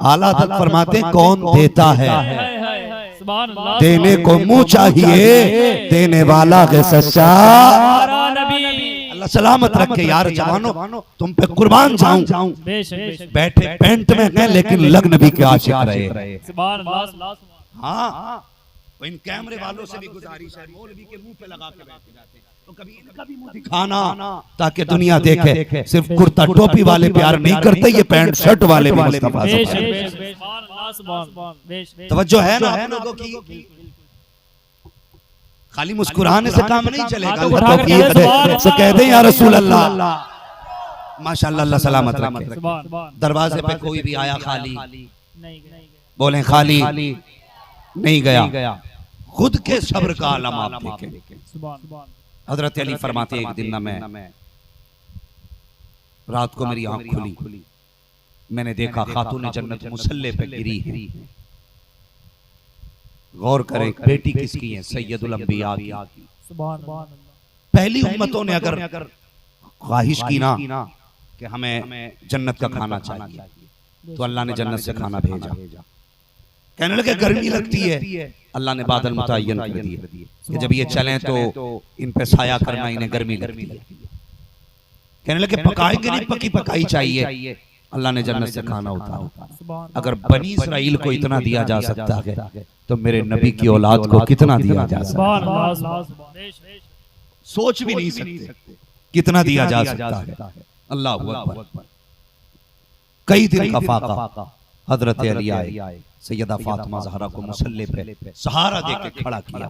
आला हज़रत फरमाते कौन देता है, देने को मुंह चाहिए, देने वाला है सच्चा। अल्लाह सलामत रखे यार जवानों, तुम पे कुर्बान जाऊं। बैठे पेंट में हैं लेकिन लग नबी के आशिक रहे। हाँ, इन कैमरे वालों से भी गुजारिश है, मौलवी के मुंह पे लगा के बैठ जाते तो कभी इनका भी मुंह दिखाना ताकि दुनिया देखे। सिर्फ कुर्ता टोपी वाले प्यार नहीं करते, ये पैंट शर्ट वाले भी मुस्तफा से तवज्जो है ना आप लोगों की। खाली मुस्कुराने से काम नहीं चलेगा, तो कह दें या रसूल अल्लाह। माशाअल्लाह, अल्लाह सलामत रखे। दरवाजे पे कोई भी आया खाली बोले खाली नहीं गया। खुद के सब्र का आलम आप देखें। हजरत अली फरमाते एक दिन ना मैं रात को मेरी आंख खुली, मैंने देखा खातून जन्नत मुसल्ले पे गिरी है। गौर करें बेटी किसकी है, सैयदुल अंबिया की। पहली उम्मतों ने अगर ख्वाहिश की ना कि हमें जन्नत का खाना चाहिए तो अल्लाह ने जन्नत से खाना भेजा। कहने लगे गर्मी लगती है, अल्लाह ने बादल मुतय्यन कर दिए कि जब ये चलें तो इन पे साया करना, इन्हें गर्मी लगती है। कहने लगे पकाएंगे नहीं, पकी पकाई चाहिए, अल्लाह ने जन्नत से खाना उतारा। अगर बनी इस्राइल को इतना दिया जा सकता है तो मेरे नबी की औलाद को कितना दिया जा सकता है, सोच भी नहीं सकते कितना दिया जा सकता है। अल्लाह अकबर। कई दिन का फाका हजरत अली आए, सैयदा फातिमा ज़हरा को मुसल्ले पे सहारा देके खड़ा किया।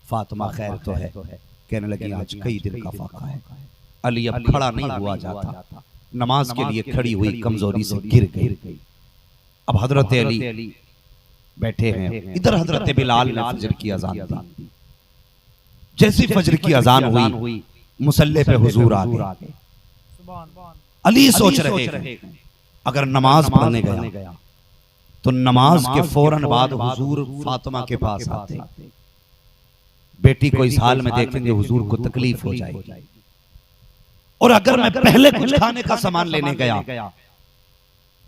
फातिमा खैर तो है, कहने लगी आज कई दिन का फाका है। अली अब खड़ा नहीं हुआ जाता, नमाज के लिए खड़ी हुई कमजोरी से गिर गई। अब हजरत अली बैठे हैं, इधर हजरत बिलाल ने फजर की अजान दी। जैसी फजर की अजान हुई मुसल्ले पे हुजूर आ गए। अली सोच रहे थे अगर नमाज पढ़ने गया तो नमाज के फौरन बाद हुजूर फातिमा के पास आते, बेटी को इस हाल में देखेंगे हुजूर को तकलीफ हो जाएगी। और अगर मैं पहले कुछ खाने का सामान लेने गया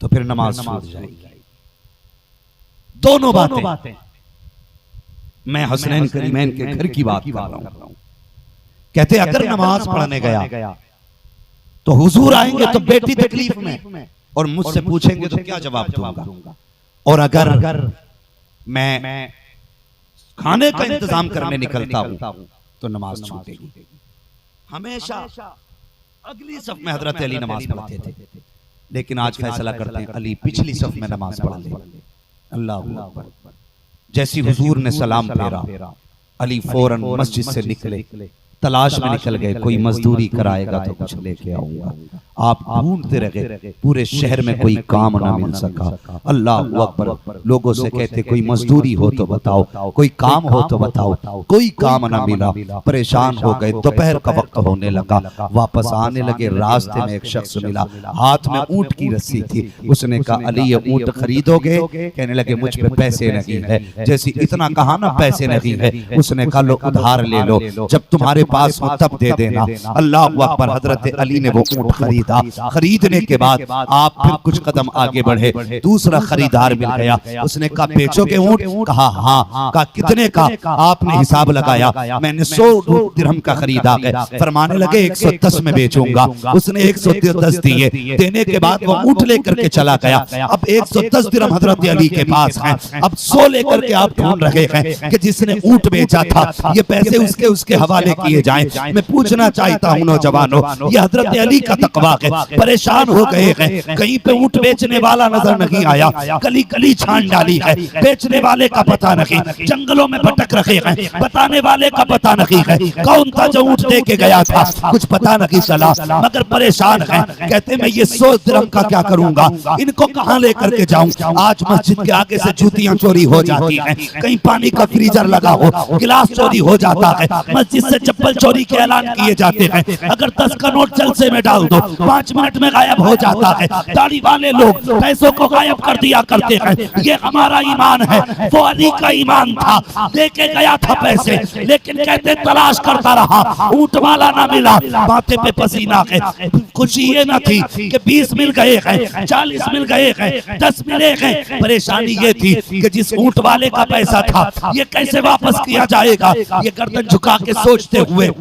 तो फिर नमाज छूट जाएगी। दोनों बातें मैं हसनैन करीमैन के घर की बात कर रहा हूं। कहते अगर नमाज पढ़ने गया तो हुजूर आएंगे तो बेटी तकलीफ में और मुझसे पूछेंगे तो क्या जवाब दूंगा। और अगर मैं खाने का इंतजाम करने निकलता हूं तो नमाज छूटेगी। हमेशा अगली सफ में हजरत अली नमाज पढ़ते थे, लेकिन आज फैसला करते हैं अली पिछली सफ में नमाज पढ़ ले। अल्लाह अकबर। जैसी हुजूर ने सलाम फेरा अली फौरन मस्जिद से निकले, तलाश में निकल गए, कोई मजदूरी कराएगा तो कुछ लेके आऊंगा। आप ढूंढते रहे, पूरे शहर में कोई काम ना मिल सका। अल्लाह अकबर। लोगों से कहते कोई मजदूरी हो तो बताओ, कोई काम हो तो बताओ, कोई काम ना मिला। परेशान हो गए, दोपहर का वक्त होने लगा, वापस आने लगे। रास्ते में एक शख्स मिला, हाथ में ऊंट की रस्सी थी। उसने कहा अली ये ऊंट खरीदोगे? कहने लगे मुझ पे पैसे नहीं है। जैसे इतना कहा ना पैसे नहीं है, उसने कहा लो उधार ले लो, जब तुम्हारे पास हो तब दे देना। अल्लाह अकबर। हजरत अली ने वो ऊंट खरीदा। खरीदने के बाद आप फिर कुछ कदम आगे बढ़े, दूसरा खरीदार मिल गया। उसने कहा बेचोगे ऊंट? कहा हाँ। कहा कितने का? आपने हिसाब लगाया, मैंने 100 दिरहम का खरीदा है। फरमाने लगे 110 में बेचूंगा। उसने 110 दिए, देने के बाद वो ऊंट लेकर के चला गया। अब 110 दिरहम हजरत अली के पास हैं। अब 100 लेकर के आप ढूंढ रहे हैं कि जिसने ऊंट बेचा था ये पैसे उसके हवाले किए जाएं। मैं पूछना चाहता हूं नौजवानों, ये हजरत अली का तकवा है। परेशान हो गए हैं, कहीं पे ऊंट बेचने वाला नजर नहीं आया, गली गली छान डाली है, बेचने वाले का पता नहीं, जंगलों में भटक रहे हैं, बताने वाले का पता नहीं है। कौन था जो ऊंट दे के गया था? कुछ पता नहीं चला, मगर परेशान है। कहते मैं ये 100 दिरहम का क्या करूंगा, इनको कहां लेकर के जाऊं? आज मस्जिद के आगे से जूतियां चोरी हो जाती हैं, कहीं पानी का फ्रीजर लगा हो, गिलास चोरी हो जाता है। मस्जिद से जब चप्पल चोरी के ऐलान किए जाते हैं। अगर 10 का नोट जलसे में डाल दो 5 मिनट में गायब हो जाता है। दाढ़ी वाले लोग पैसों को गायब कर दिया करते हैं। ये हमारा ईमान है। वो अली का ईमान था, लेके गया था पैसे, लेकिन कहते तलाश करता रहा, ऊंट वाला ना मिला, माथे पे पसीना है। खुशी ये ना थी कि 20 मिल गए हैं, 40 मिल गए हैं, 10 मिले हैं। परेशानी ये थी कि जिस ऊंट वाले का पैसा था ये कैसे वापस किया जाएगा। ये गर्दन झुका के सोचते हुए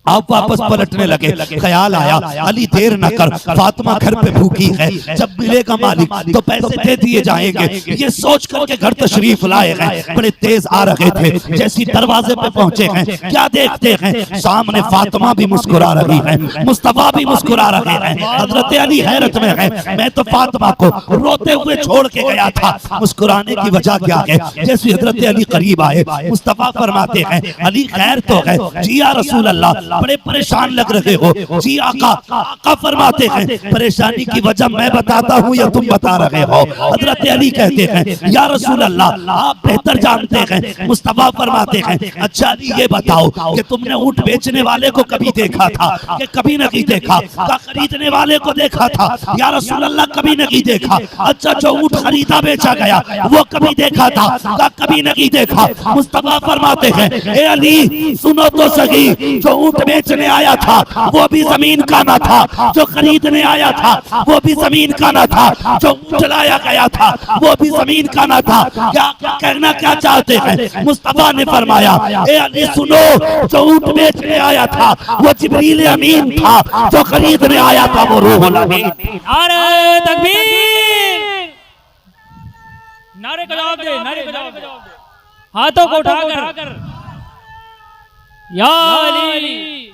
आप वापस पलटने लगे। ख्याल आया अली देर न कर, फातिमा घर पे भूखी है, जब मिलेगा मालिक तो पैसे दे दिए जाएंगे। ये सोच करके घर तशरीफ लाए हैं। बड़े तेज आ रहे थे, जैसी दरवाजे पे पहुंचे हैं क्या देखते हैं सामने फातिमा भी मुस्कुरा रही है, मुस्तफा भी मुस्कुरा रहे हैं। हजरत अली हैरत में है। मैं तो फातिमा को रोते हुए छोड़ के गया था। मुस्कुराने की वजह क्या है? जैसे हजरत अली करीब आए, मुस्तफा फरमाते हैं अली खैर तो है? जी या रसूल अल्लाह, बड़े परेशान लग रहे हो। जी आका। आका फरमाते हैं परेशानी की वजह मैं बताता हूँ या तुम बता रहे हो? हजरत अली कहते हैं या रसूल अल्लाह आप बेहतर जानते हैं। मुस्तफा फरमाते हैं अच्छा अली ये बताओ कि तुमने ऊंट बेचने वाले को कभी देखा था कि कभी नहीं देखा? का खरीदने वाले को देखा था? या रसूल अल्लाह कभी नहीं देखा। अच्छा जो ऊंट खरीदा बेचा गया वो कभी देखा था? का कभी नहीं देखा। मुस्तफा फरमाते हैं ए अली सुनो तो सही, जो ऊंट बेचने आया था वो भी जमीन का ना था, जो खरीदने आया था वो भी जमीन का ना था, जो चलाया गया था वो भी जमीन का ना था। क्या कहना क्या चाहते हैं? मुस्तफा ने फरमाया ए अली सुनो, जो ऊंट बेचने आया था वो जिब्रील अमीन था, जो खरीदने आया था वो रूहुल अमीन। नारे तकबीर, नारे का जवाब दे, नारे का जवाब दे, हाथों को उठाकर या अली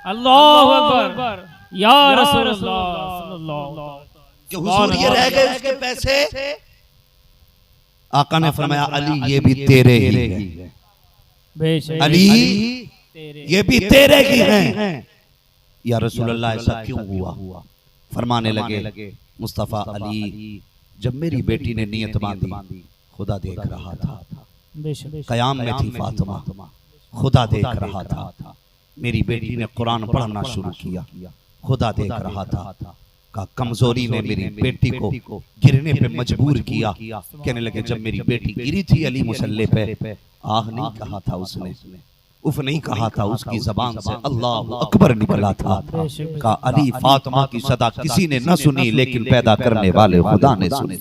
अल्लाहु अकबर या रसूलुल्लाह सल्लल्लाहु अलैहि वसल्लम। हुजूर ये रह गए उसके पैसे। आका ने फरमाया अली ये भी तेरे ही हैं। अली ये भी तेरे ही हैं। या रसूलुल्लाह ऐसा क्यों हुआ? फरमाने लगे मुस्तफा अली जब मेरी बेटी ने नियत बांधी खुदा देख रहा था। कयाम में थी फातिमा, खुदा देख रहा था। मेरी बेटी ने कुरान पढ़ना शुरू किया, खुदा देख रहा था। का कमजोरी ने मेरी बेटी को गिरने पे मजबूर किया। कहने लगे जब मेरी बेटी गिरी थी अली मुसल्ले पे, आह नहीं कहा था उसने, उफ नहीं कहा था, उसकी जबान से अल्लाह अकबर निकला था। का अली फातिमा की सदा किसी ने न सुनी, लेकिन पैदा करने वाले खुदा ने सुनी।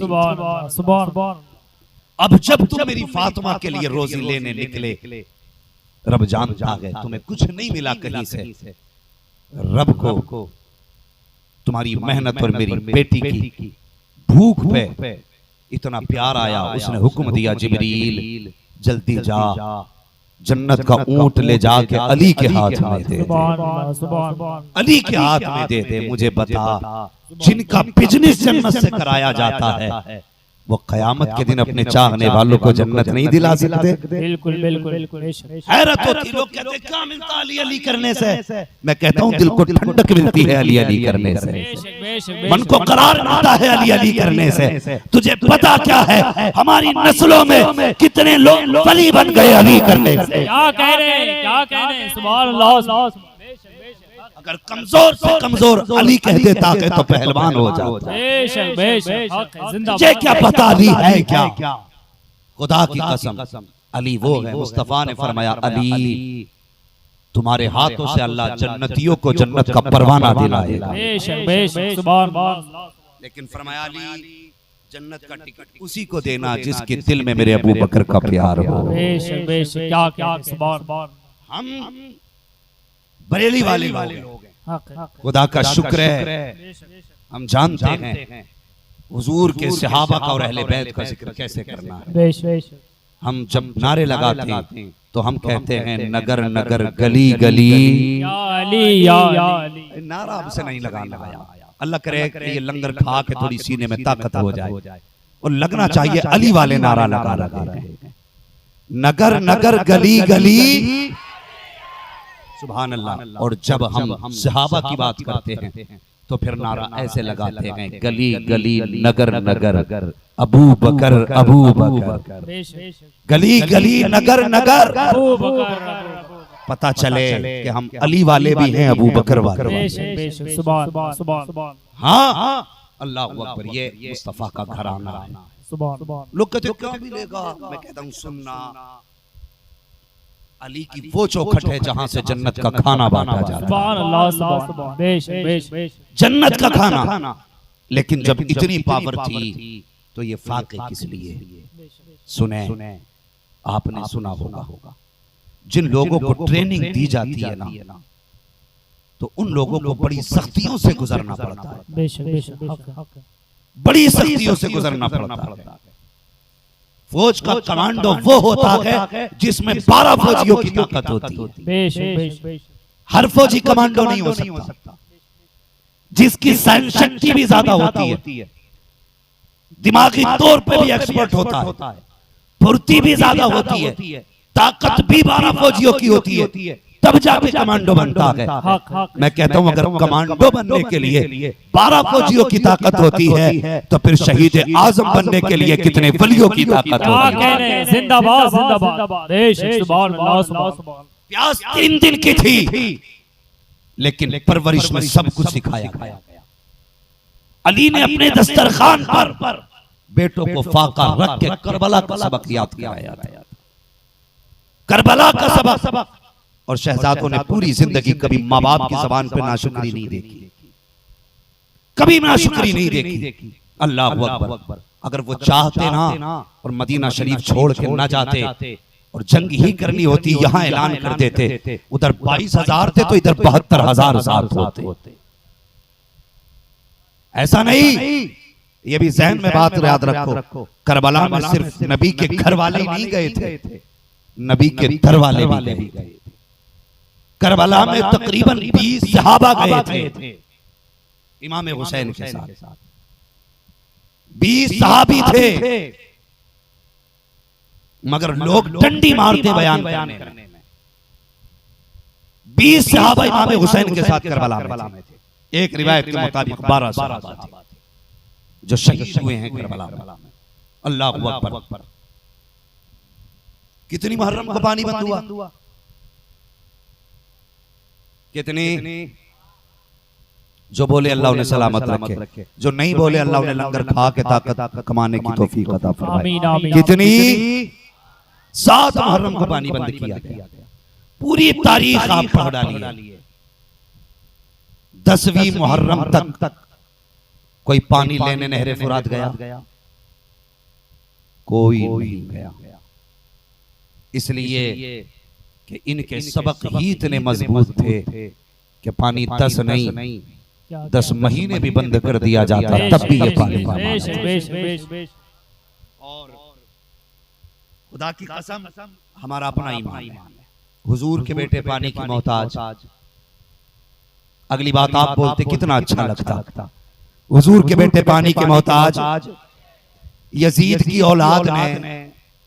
अब जब तुम मेरी फातिमा के लिए रोजी लेने निकले, रब जानता है तुम्हें कुछ नहीं मिला कहीं से। रब को तुम्हारी मेहनत और मेरी बेटी की भूख पे इतना प्यार आया, उसने हुक्म दिया जिब्रील जल्दी जा, जन्नत का ऊंट ले जाके अली के हाथ में दे दे, अली के हाथ में दे दे। मुझे बता जिनका बिजनेस जन्नत से कराया जाता है वो कयामत के दिन अपने चाहने वालों को जन्नत नहीं दिला सकते? बिल्कुल बिल्कुल बिल्कुल। हैरत होती, लोग कहते हैं क्या मिलता अली अली करने से। मैं कहता हूँ दिल को ठंडक मिलती है अली अली करने से, मन को करार मिलता है अली अली करने से। तुझे पता क्या है हमारी नस्लों में कितने लोग वली बन गए अली करने से। क्या कह रहे हैं, क्या कह रहे हैं? सुभान अल्लाह। अगर कमजोर से कमजोर अली कह देता है तो पहलवान हो जाता। बेशक बेशक, तुझे क्या पता अली है क्या? खुदा की कसम अली वो है। मुस्तफा ने फरमाया अली तुम्हारे हाथों से अल्लाह जन्नतियों को जन्नत का परवाना दिलाएगा। बेशक बेशक, सुभान अल्लाह। लेकिन फरमाया अली जन्नत का टिकट उसी को देना जिसके दिल में मेरे अबू बकर का प्यार हो। बेशक बेशक, क्या क्या, सुभान। हम बरेली वाले लोग हैं, खुदा का शुक्र है हम जानते हैं हुजूर के सहाबा का और अहले बैत का जिक्र कैसे करना है। हम जब नारे लगाते हैं तो हम कहते हैं नगर नगर गली गली या अली या अली। नारा हमसे नहीं लगाना आया। अल्लाह करे कि ये लंगर खा के थोड़ी सीने में ताकत हो जाए और लगना चाहिए अली वाले नारा लगा रहे हैं। नगर नगर गली गली, सुभान अल्लाह। और जब हम सहाबा की बात करते हैं तो फिर नारा ऐसे लगाते हैं गली गली नगर नगर अबू बकर अबू बकर, गली गली नगर नगर पता चले कि हम अली वाले भी हैं, अबू बकर वाले। बेशक बेशक सुभान सुभान सुभान हाँ, अल्लाह अकबर, ये मुस्तफा का घराना है। सुभान सुभान। लोग कहते क्यों मिलेगा, मैं कहता हूँ सुनना, अली की वो चौखट है जहां से जन्नत का खाना बांटा जाता है। सुभान अल्लाह सुभान। बेशक बेशक जन्नत का खाना। लेकिन जब इतनी पावर थी तो ये फाके किस लिए? सुने, आपने सुना होगा, जिन लोगों को ट्रेनिंग दी जाती है ना, तो उन लोगों को बड़ी सख्तियों से गुजरना पड़ता है। बेशक बेशक हक हक। बड़ी सख्तियों से गुजरना पड़ता है। फौज का कमांडो वो होता है जिसमें 12 फौजियों की ताकत होती है। बेशक बेशक। हर फौजी कमांडो नहीं हो सकता, जिसकी सहन शक्ति भी ज्यादा होती है, दिमागी तौर पे भी एक्सपर्ट होता है, फुर्ती भी ज्यादा होती है, ताकत भी 12 फौजियों की होती है, तब जाके कमांडो बनता है। मैं कहता हूं अगर कमांडो बनने के लिए 12 फौजियों की ताकत होती है तो फिर शहीद आजम बनने के लिए कितने वलियों की ताकत होती है। जिंदाबाद जिंदाबाद। बेशक सुभान अल्लाह सुभान। प्यास 3 दिन की थी, लेकिन परवरिश में सब कुछ सिखाया गया। अली ने अपने दस्तरखान पर बेटों को फाका रख के करबला का सबक याद कराया था। करबला का सबक। और शहजादों ने पूरी जिंदगी कभी माँ बाप की जबान पर नाशुक्री नहीं देखी, कभी नाशुक्री नहीं देखी। अल्लाह अकबर। अगर वो चाहते ना और मदीना शरीफ छोड़ के ना जाते और जंग ही करनी होती, यहाँ ऐलान कर देते, उधर 22,000 थे तो इधर 72,000 साथ होते। ऐसा नहीं, ये भी जहन में बात याद रखो, करबला में सिर्फ नबी के घर वाले नहीं गए थे, नबी के दर वाले भी गए थे। करबला में तकरीबन 20 सहाबा गए थे इमाम हुसैन के साथ। 20 सहाबी थे, मगर लोग डंडी मारते बयान करने में। 20 सहाबा इमाम हुसैन के साथ करबला में थे। एक रिवायत के मुताबिक 12 सहाबा थे जो शहीद हुए हैं करबला में। अल्लाह अकबर। कितनी मुहर्रम को पानी बंद हुआ? कितनी? जो बोले अल्लाह उन्हें सलामत रखे, जो नहीं बोले अल्लाह उन्हें लंगर खा के ताकत कमाने की तौफीक अता फरमाए। कितनी? 7 मुहर्रम को पानी बंद किया गया। पूरी तारीख आप पढ़ डालिए, 10वीं मुहर्रम तक कोई पानी लेने नहरे फुरात गया? कोई नहीं गया। इसलिए कि इनके सबक ही इतने मजबूत थे कि पानी 10 नहीं 10 महीने भी बंद कर दिया जाता तब भी ये पानी। और खुदा की कसम हमारा अपना ईमान है, हुजूर के बेटे पानी की मोहताज। अगली बात आप बोलते कितना अच्छा लगता, हुजूर के बेटे पानी के मोहताज। यजीद की औलाद ने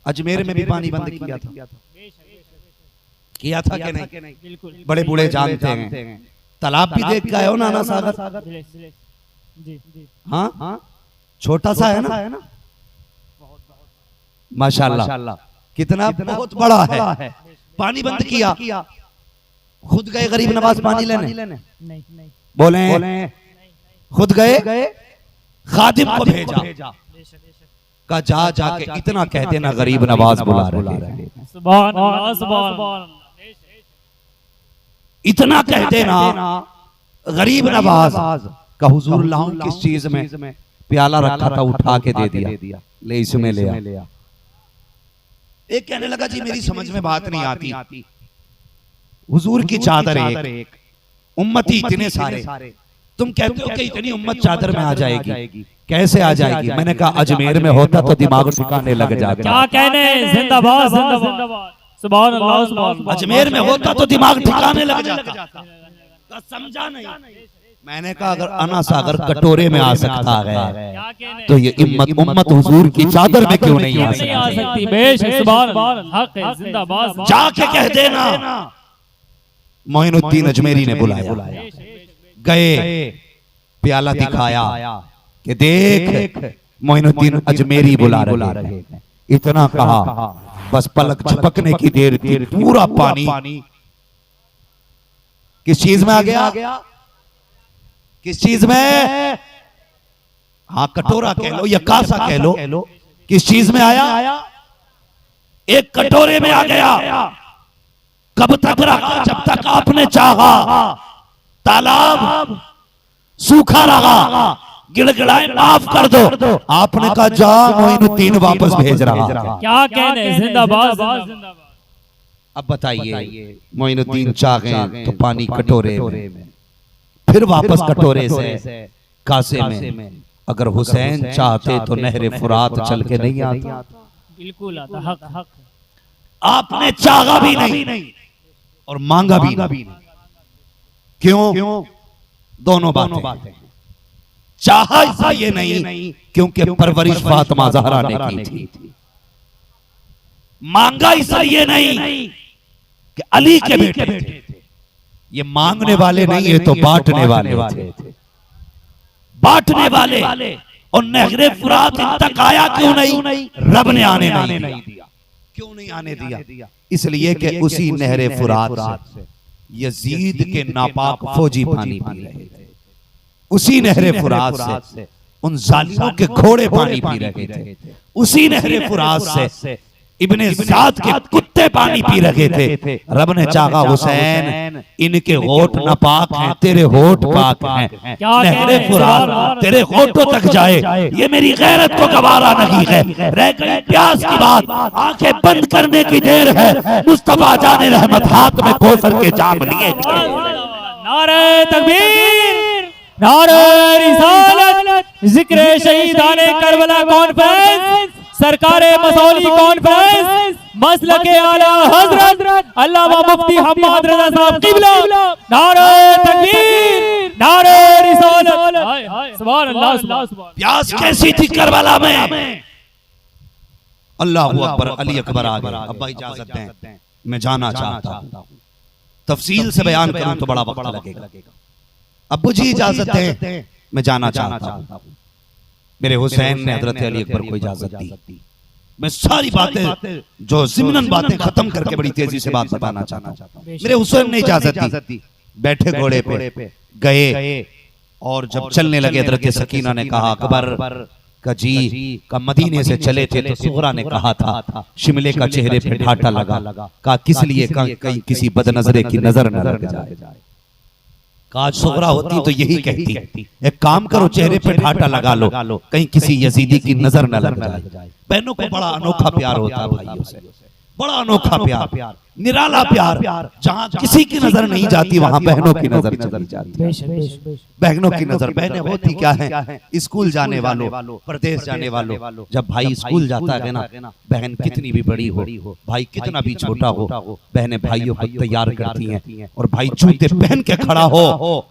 अजमेर में भी पानी बंद किया था कि नहीं? बड़े बूढ़े जानते हैं। तालाब भी देख के आए हो नाना सागर? हाँ, छोटा सा है ना, माशाल्लाह कितना बहुत बड़ा है। पानी बंद किया, खुद गए गरीब नवाज पानी लेने? बोले खुद गए, खादिम को भेजा, का जाके इतना कह देना गरीब नवाज बुला रहे हैं। सुभान अल्लाह सुभान। इतना कह देना गरीब नवाज का हुजूर लाऊं किस चीज में? प्याला रखा था उठा के दे दिया, ले इसमें ले आ। एक कहने लगा जी मेरी समझ में बात नहीं आती, हुजूर की चादर एक, उम्मती इतने सारे, तुम कहते हो कि इतनी उम्मत चादर में आ जाएगी, कैसे आ जाएगी? मैंने कहा अजमेर में होता तो दिमाग ठिकाने लग जाता। क्या कहने? जिंदाबाद जिंदाबाद। सुभान अल्लाह सुभान। अजमेर में होता तो दिमाग ठिकाने लग जाता। समझा नहीं? मैंने कहा अगर अना सागर कटोरे में आ सकता है तो ये उम्मत हुजूर की चादर में क्यों नहीं आ सकती? बेशक सुभान अल्लाह, हक है, जिंदाबाद। जाके कह देना मोइनुद्दीन अजमेरी ने बुलाया, गए, प्याला दिखाया कि देख मोइनुद्दीन अजमेरी बुला रहे हैं। इतना कहा, बस पलक झपकने की देर थी, पूरा पानी किस चीज में आ गया? किस चीज में? हाँ, कटोरा कह लो या कासा कह लो, किस चीज में आया? एक कटोरे में आ गया। कब तक रहा? जब तक आपने चाहा। तालाब सूखा रहा, गिड़गिड़ाए माफ कर दो। आपने कहा जा मोइनुद्दीन वापस भेज रहा। क्या कहने, जिंदाबाद जिंदाबाद। अब बताइए, मोइनुद्दीन चाहे तो पानी कटोरे में, फिर वापस कटोरे से कासे में। अगर हुसैन चाहते तो नहरे फुरात चल के नहीं आता। बिल्कुल आता, हक हक। आपने चाहा भी नहीं और मांगा भी नहीं। क्यों? दोनों बातें। चाहा इसलिए नहीं क्योंकि परवरिश फातिमा ज़हरा ने की थी। मांगा इसलिए नहीं कि अली के बेटे थे। ये मांगने वाले नहीं, ये तो बांटने वाले थे। बांटने वाले। और नहरे फुरात तक आया क्यों नहीं? रब ने आने नहीं दिया। क्यों नहीं आने दिया? इसलिए कि उसी नहरे फुरात से यजीद के नापाक फौजी पानी पी रहे थे। उसी नहरे फुरात से उन जालिमों के घोड़े पानी पी रहे थे। उसी नहरे फुरात से इब्ने ज़ाद के कुत्ते पानी पी रहे थे। रब ने चाहा हुसैन इनके होठ नापाक हैं, तेरे होठ पाक हैं। नहरे फुरात तेरे होठों तक जाए, ये मेरी गैरत को गवारा नहीं है। रह गई प्यास की बात, आंखें बंद करने की देर है। मुस्तफा जाने रहमत हाथ में कोसर के जाम लिए। नारे तकबीर, नारे रिसालत, जिक्र शहीदाने करबला कॉन्फ्रेंस, सरकारे मसौली कॉन्फ्रेंस, मसलके आला हजरत अल्लामा मुफ्ती हम्माद रजा साहब क़िबला। नारे तकबीर, नारे रिसालत। सुभान अल्लाह, सुभान। प्यास कैसी थी करबला में? अल्लाहू अकबर, अली अकबर आ गए। अब्बा इजाजत दें, मैं जाना चाहता हूं। तफसील से बयान करूं तो बड़ा वक्त लगेगा। अब्बू जी इजाजत दें, मैं जाना चाहता हूं। मेरे हुसैन ने हजरत अली अकबर को इजाजत दी। मैं सारी बातें जो ज़िम्नन बातें खत्म करके बड़ी तेजी से बात बताना चाहता हूं। मेरे हुसैन ने इजाजत दी। बैठे घोड़े पे गए और जब चलने लगे हजरत सकीना ने कहा अकबर का जी का मदीने से चले थे तो सुगरा ने कहा था शिमले का चेहरे पे ढाटा लगा। कहा किस लिए? कहीं किसी बदनजरे की नजर न लग जाए। काज सुगरा होती तो यही कहती, एक काम करो चेहरे पे ढाटा लगा लो, कहीं किसी यजीदी की नजर न लग जाए। बहनों को बड़ा अनोखा प्यार होता है भाइयों से, बड़ा अनोखा प्यार, निराला प्यार। जहाँ किसी की नजर नहीं जाती वहाँ बहनों की नजर चली जाती है। बहनों की नजर, बहनें होती क्या है? स्कूल जाने वालों, प्रदेश जाने वालों। जब भाई स्कूल जाता है ना, बहन कितनी भी बड़ी हो, भाई कितना भी छोटा हो, बहनें भाइयों को तैयार करती हैं। और भाई जूते पहन के खड़ा हो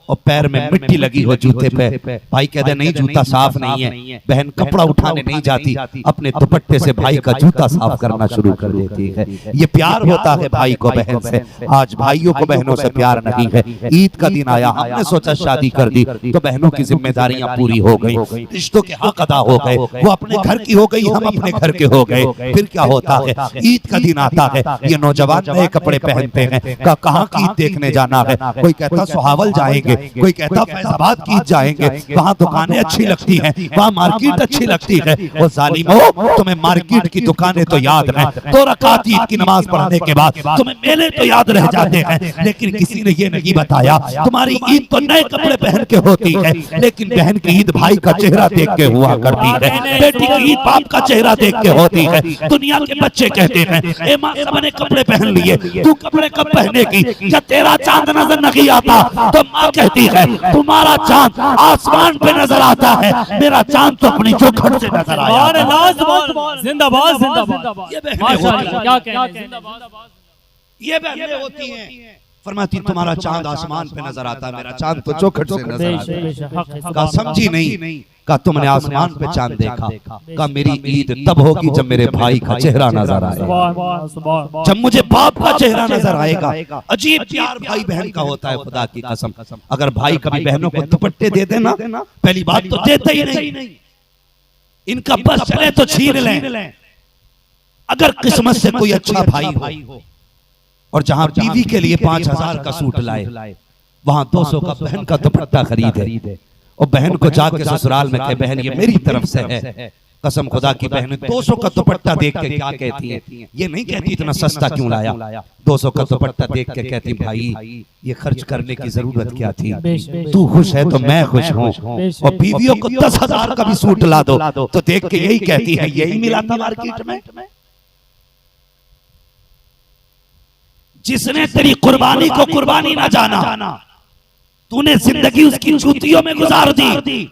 और पैर में मिट्टी लगी हो जूते पे, भाई कहते नहीं जूता साफ नहीं है, बहन कपड़ा उठाने नहीं जाती, अपने दुपट्टे से भाई का जूता साफ करना शुरू कर देती है। ये प्यार होता है भाई को बहन से। आज भाइयों को बहनों से प्यार नहीं है। ईद का दिन आया, हमने सोचा शादी कर दी तो बहनों की जिम्मेदारियां पूरी हो गई, रिश्तों के हक अदा हो गए, वो अपने घर की हो गई, हम अपने घर के हो गए। फिर क्या होता है? ईद का दिन आता है, ये नौजवान नए कपड़े पहनते हैं। कहाँ की ईद देखने जाना है? कोई कहता सुहावल जाएंगे, कोई कहता फैजाबाद की ईद जाएंगे, वहाँ दुकानें अच्छी लगती हैं, वहाँ मार्केट अच्छी लगती है। वो जालिमो, तुम्हें मार्केट की दुकानें तो याद है, 2 रकात ईद की नमाज पढ़ने के बाद तुम्हें मेले तो याद रह जाते हैं, लेकिन किसी ने ये नहीं बताया तुम्हारी ईद तो नए कपड़े पहन के होती है, लेकिन बहन की ईद भाई का चेहरा देख के हुआ करती है, बेटी की ईद बाप का चेहरा देख के होती है। दुनिया के बच्चे कहते हैं ए माँ सबने कपड़े पहन लिए, तू कपड़े कब पहनेगी? क्या तेरा चांद नजर नहीं आता? तो माँ कहती है तुम्हारा चांद आसमान पे नजर आता है, मेरा चांद तो अपनी चौखट से नजर आया। जिंदाबाद जिंदाबाद। क्या कहने, ये बहनें होती हैं, फरमाती तुम्हारा चांद आसमान पे नजर आता है, मेरा चांद तो चौखट से नजर आता है। का समझी नहीं? का तुमने आसमान पे चांद देखा? का मेरी ईद तब होगी जब मेरे भाई का चेहरा नजर आएगा, जब मुझे बाप का चेहरा नजर आएगा। अजीब प्यार भाई बहन का होता है, खुदा की कसम। अगर भाई कभी बहनों को दुपट्टे दे देना, पहली बात तो देते ही नहीं, इनका बस चले तो छीन लें। अगर किस्मत से कोई अच्छा भाई हो और जहां बीवी के लिए 5000 का सूट लाए, वहां 200 का बहन का दुपट्टा खरीदे और बहन को जाके ससुराल में कहे बहन ये मेरी तरफ से है। कसम खुदा की बहन 200 का दुपट्टा देख के क्या कहती है, ये नहीं कहती इतना सस्ता क्यों लाया। 200 का दुपट्टा देख के कहती भाई ये खर्च करने की जरूरत क्या थी, तू खुश है तो मैं खुश हूँ। और बीवियों को 10,000 का भी सूट ला दो तो देख के यही कहती है यही मिला था मार्केट में। जिसने तेरी कुर्बानी को कुर्बानी ना जाना, तूने जिंदगी उसकी जूतियों में गुजार दी।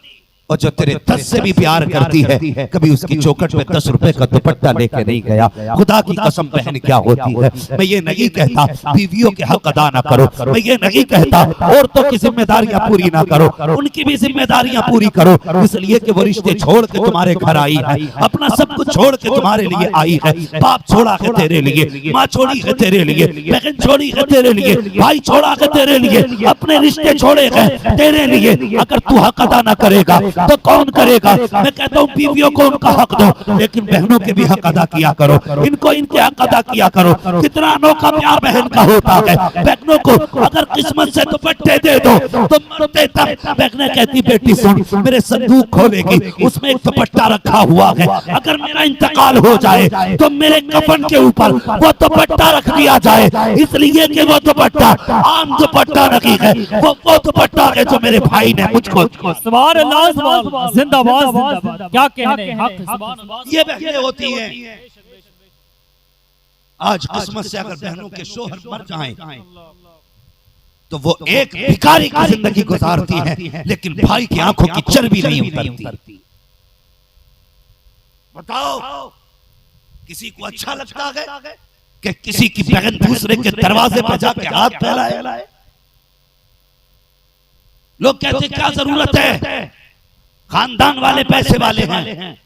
और जो तेरे 10 से भी प्यार करती है कभी उसकी चौखट पे 10 रुपए का दुपट्टा लेके नहीं गया। खुदा की कसम बहन क्या होती है। मैं ये नहीं कहता बीवियों के हक अदा ना करो, मैं ये नहीं कहता औरतों की जिम्मेदारियां पूरी ना करो, उनकी भी जिम्मेदारियां पूरी करो। इसलिए कि वो रिश्ते छोड़ के तुम्हारे घर आई है, अपना सब कुछ छोड़ के तुम्हारे लिए आई है। बाप छोड़ा है तेरे लिए, माँ छोड़ी है तेरे लिए, बहन छोड़ी है तेरे लिए, भाई छोड़ा है तेरे लिए, अपने रिश्ते छोड़े गए तेरे लिए। अगर तू हक अदा ना करेगा तो कौन करेगा। मैं कहता हूँ बीवियों को उनका हक दो, लेकिन बहनों के भी हक अदा किया करो, इनको इनके हक अदा किया करो। कितना अनोखा प्यार बहन का होता है। बहनों को अगर किस्मत से दुपट्टे दे दो तो मरते तक बहनें कहती बेटी सुन मेरे संदूक खोलेगी, उसमें एक दुपट्टा रखा हुआ है, अगर मेरा इंतकाल हो जाए तो मेरे कफन के ऊपर वो दुपट्टा रख दिया जाए। इसलिए कि वो दुपट्टा आम दुपट्टा नहीं है, वो दुपट्टा है जो मेरे भाई ने मुझको। सुभान अल्लाह, जिंदाबाद जिंदाबाद, क्या कहने हक। ये बहनें होती हैं। आज किस्मत से अगर बहनों के शोहर मर जाएं तो वो एक भिखारी की जिंदगी गुजारती हैं, लेकिन भाई की आंखों की चर्बी नहीं उतरती। बताओ किसी को अच्छा लगता है कि किसी की बहन दूसरे के दरवाजे पर जाके हाथ फैलाए। लोग कहते क्या जरूरत है, खानदान वाले पैसे वाले हैं।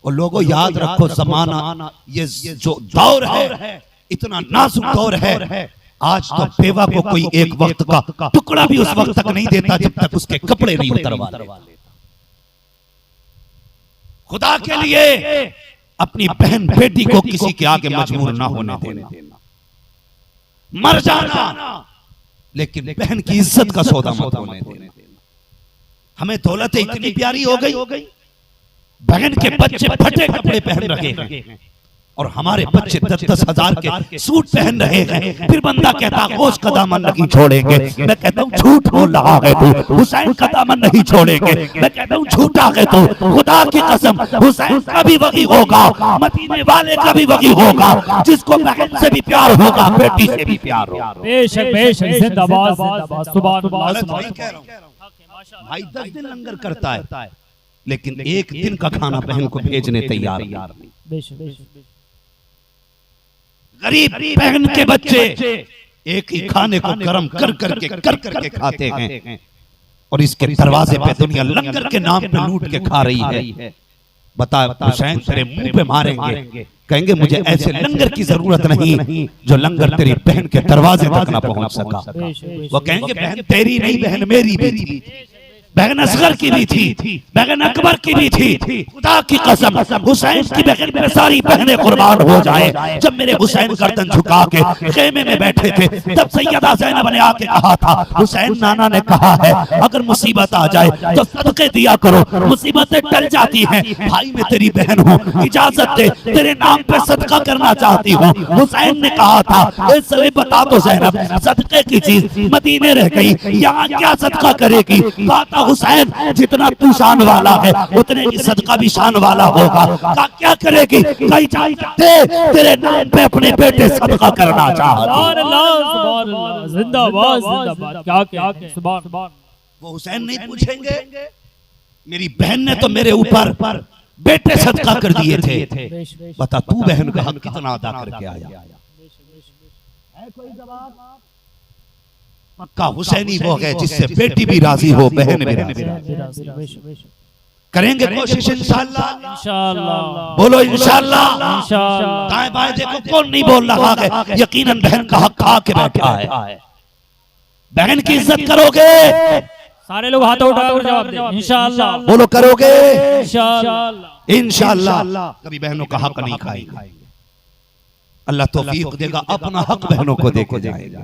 और लोगों याद रखो जमाना ये जो दौर है इतना नाजुक दौर है। आज तो बेवा को कोई एक वक्त का टुकड़ा भी उस वक्त तक नहीं देता जब तक उसके कपड़े नहीं उतरवा लेता। खुदा के लिए अपनी बहन बेटी को किसी के आगे मजबूर ना होने देना। मर जाना लेकिन बहन की इज्जत का सौदा मत होने देना। हमें दौलत इतनी प्यारी हो गई, बहन के बच्चे फटे कपड़े पहन रहे हैं और हमारे बच्चे 10-10 हजार के सूट पहन रहे हैं। फिर बंदा कहता होश का दामन नहीं छोड़ेंगे। मैं कहता हूँ झूठ बोल रहा है तू, हुसैन का दामन नहीं छोड़ेंगे। मैं कहता हूँ झूठा है तू, खुदा की कसम हुसैन का भी वही होगा, मदीने वाले का भी वही होगा, जिसको बहन से भी प्यार होगा बेटी से भी प्यार होगा। बेशक बेशक, जिंदाबाद जिंदाबाद, सुभान अल्लाह। भाई 10 दिन लंगर करता है लेकिन एक दिन का खाना बहन को भेजने तैयार नहीं। गरीब बहन के बच्चे एक ही खाने को गरम कर करके खाते हैं और इसके दरवाजे पे दुनिया लंगर के नाम पे लूट के खा रही है। बता हुसैन तेरे मुंह पे मारेंगे, कहेंगे मुझे ऐसे लंगर की जरूरत नहीं जो लंगर तेरी बहन के दरवाजे तक ना पहुंच सका। वो कहेंगे बहन तेरी नहीं बहन मेरी भी थी, बहन असगर की भी थी, बहन अकबर की भी थी। खुदा की कसम हुसैन की बहन पे सारी बहनें कुर्बान हो जाए। जब मेरे हुसैन गर्दन झुका के खेमे में बैठे थे तब सैयदा ज़ैनब ने आके कहा था हुसैन नाना ने कहा है अगर मुसीबत आ जाए तो सदके दिया करो, मुसीबतें टल जाती हैं। भाई मैं तेरी बहन हूँ, इजाजत दे तेरे नाम पे सदका करना चाहती हूँ। हुसैन ने कहा था इस बता दो ज़ैनब सदके की चीज मदीने रह गई, यहाँ क्या सदका करेगी। हुसैन जितना तू शान वाला है उतने की सदका भी शान वाला होगा। का क्या करेगी, कई तेरे नाम पे अपने बेटे सदका करना चाहती। जिंदाबाद जिंदाबाद, क्या क्या सुभान। वो हुसैन नहीं पूछेंगे मेरी बहन ने तो मेरे ऊपर बेटे सदका कर दिए थे, बता तू बहन का हक कितना अदा करके आया। है कोई जवाब? पक्का हुसैनी वो है जिससे बेटी भी राजी हो बहन भी राजी। करेंगे कोशिश इंशाअल्लाह, बोलो इंशाअल्लाह। दाएं बाएं देखो कौन नहीं बोल रहा है, यकीनन बहन का हक खा के बैठा है। बहन की इज्जत करोगे, सारे लोग हाथ उठाकर जवाब दें इंशाअल्लाह। बोलो करोगे इंशाअल्लाह, इंशाअल्लाह। कभी बहनों का हक नहीं खाएंगे, अल्लाह तौफीक देगा, अपना हक बहनों को देके जाएगा।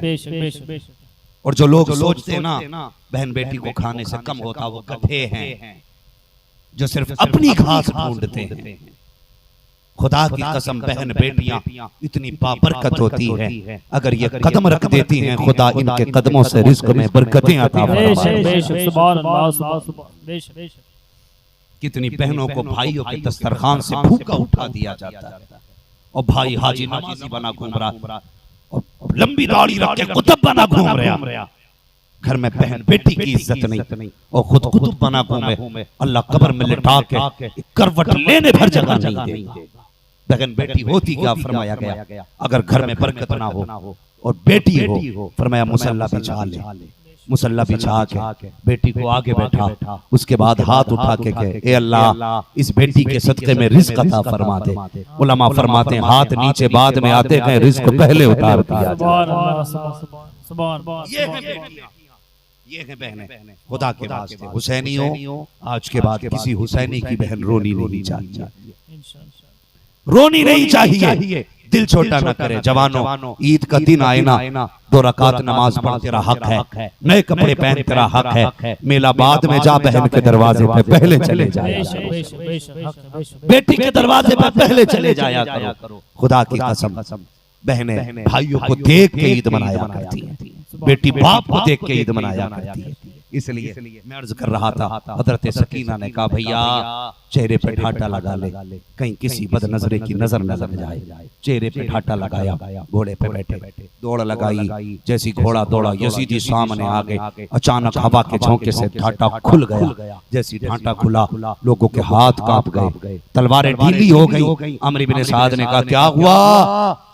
और जो लोग सोचते हैं ना बहन बेटी को खाने से कम होता, वो गधे हैं जो सिर्फ अपनी घास ढूंढते हैं। खुदा की कसम बहन बेटियां इतनी बाबरकत होती है, अगर ये कदम रख देती हैं खुदा इनके कदमों से रिस्क में बरकतें अता फरमाए। कितनी बहनों को भाइयों के दस्तरखान से भूखा उठा दिया जाता है और भाई हाजी नमाजी बना घूम रहा और लंबी दाढ़ी रख के कुतुब बना घूम रहा। घर में बहन बेटी की इज्जत नहीं और खुद कुतुब बना घूमे। अल्लाह कब्र में लिटा के करवट लेने भर जगह नहीं देगा। बहन बेटी होती क्या फरमाया गया, अगर घर में बरकत ना हो और बेटी हो फरमाया मुसल्ला बिछा ले। मुसल्ला बिछा के बेटी को आगे बैठा, उसके बाद हाथ उठा के कहे ए अल्लाह इस बेटी के सदके में रिज़्क अता फरमा दे। उलमा फरमाते हैं हाथ नीचे बाद में आते गए, रिज़्क पहले उतार दिया। ये है बहनें, खुदा के वास्ते हुसैनियों, आज के बाद किसी हुसैनी की बहन रोनी नहीं चाहिए, रोनी नहीं चाहिए। दिल छोटा न करे। जवानों, ईद का दिन आए ना, 2 रकात नमाज पढ़ तेरा हक है, नए कपड़े पहन तेरा हक है। मेला बाद में जा बहन के दरवाजे पे पहले चले जाया करो, बेटी के दरवाजे पे पहले चले जाया करो। खुदा की कसम बहनें भाइयों को देख के ईद मनाया करती है, बेटी बाप को देख के ईद मनाया करती है। इसलिए मैं अर्ज कर रहा था, हजरत सकीना ने कहा भैया चेहरे पे ठाटा लगा ले, कहीं किसी बदनजरे की नजर न लग जाए। चेहरे पे ठाटा लगाया, घोड़े पे बैठे, दौड़ लगाई। जैसी घोड़ा दौड़ा यजीदी सामने आ गए, अचानक हवा के झोंके से ठाटा खुल गया। जैसी ठाटा खुला लोगों के हाथ कांप गए, तलवारें ढीली हो गई। अमर इब्ने साद ने कहा क्या हुआ,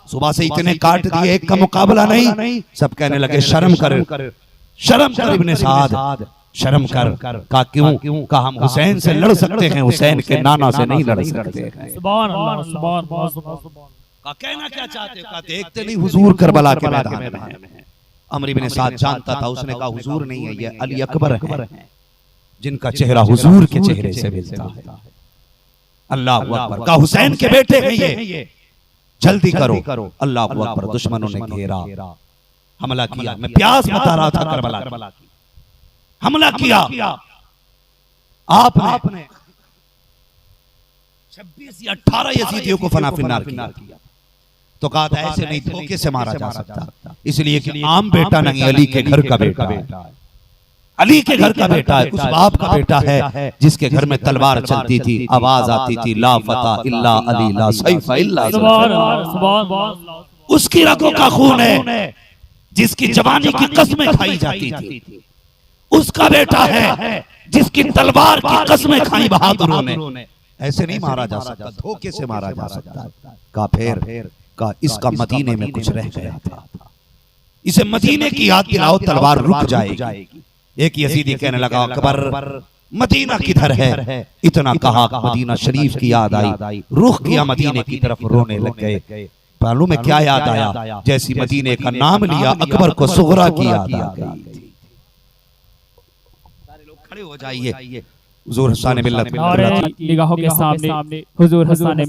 सुबह से इतने काट दिए, एक का मुकाबला नहीं। सब कहने लगे शर्म कर, शर्म कर इब्ने साद, शर्म कर। कहा क्यों? कहा हम हुसैन से लड़ सकते हैं, हुसैन के नाना से नहीं लड़ सकते। सुभान अल्लाह, सुभान अल्लाह, सुभान अल्लाह। कहा कहना क्या चाहते हो? कहा देखते नहीं हुजूर करबला के मैदान में हैं। अमर इब्ने साद जानता था, उसने कहा हुजूर नहीं है, ये अली अकबर है जिनका चेहरा हुजूर के चेहरे से मिलता है। अल्लाह अकबर। कहा हुसैन के बेटे हैं ये, जल्दी करो। अल्लाह अकबर। दुश्मनों ने घेरा, हमला किया। मैं प्यास बता रहा था करबला की, हमला किया। आपने 26 या 18 यजीदियों को फना फिन्नार किया। तो कहा था ऐसे नहीं, धोखे से मारा जा सकता, इसलिए कि आम बेटा नहीं, अली के घर का बेटा है, अली के घर का बेटा है, उस बाप का बेटा है जिसके घर में तलवार चलती थी, आवाज आती थी ला फता इल्ला अली, ला सैफ इल्ला। उसकी रगों का खून है, जिसकी जवानी की कस्में खाई जाती थी, उसका बेटा है जिसकी तलवार की कस्में खाई बहादुरों ने। ऐसे नहीं मारा जा सकता, धोखे से मारा जा सकता। का फिर का इसका मदीने में कुछ रह गया था, इसे मदीने की याद दिलाओ, तलवार रुक जाएगी। एक यजीदी कहने लगा अकबर मदीना किधर है? इतना कहा मदीना शरीफ की याद आई, रुख किया मदीने की तरफ, रोने लग गए। मालूम में क्या याद आया? जैसी मदीने का नाम लिया अकबर को सुगरा की याद आ गई। सारे लोग खड़े हो जाइए, हुजूर हसन मिल्लत निगाहों के सामने हुजूर हसन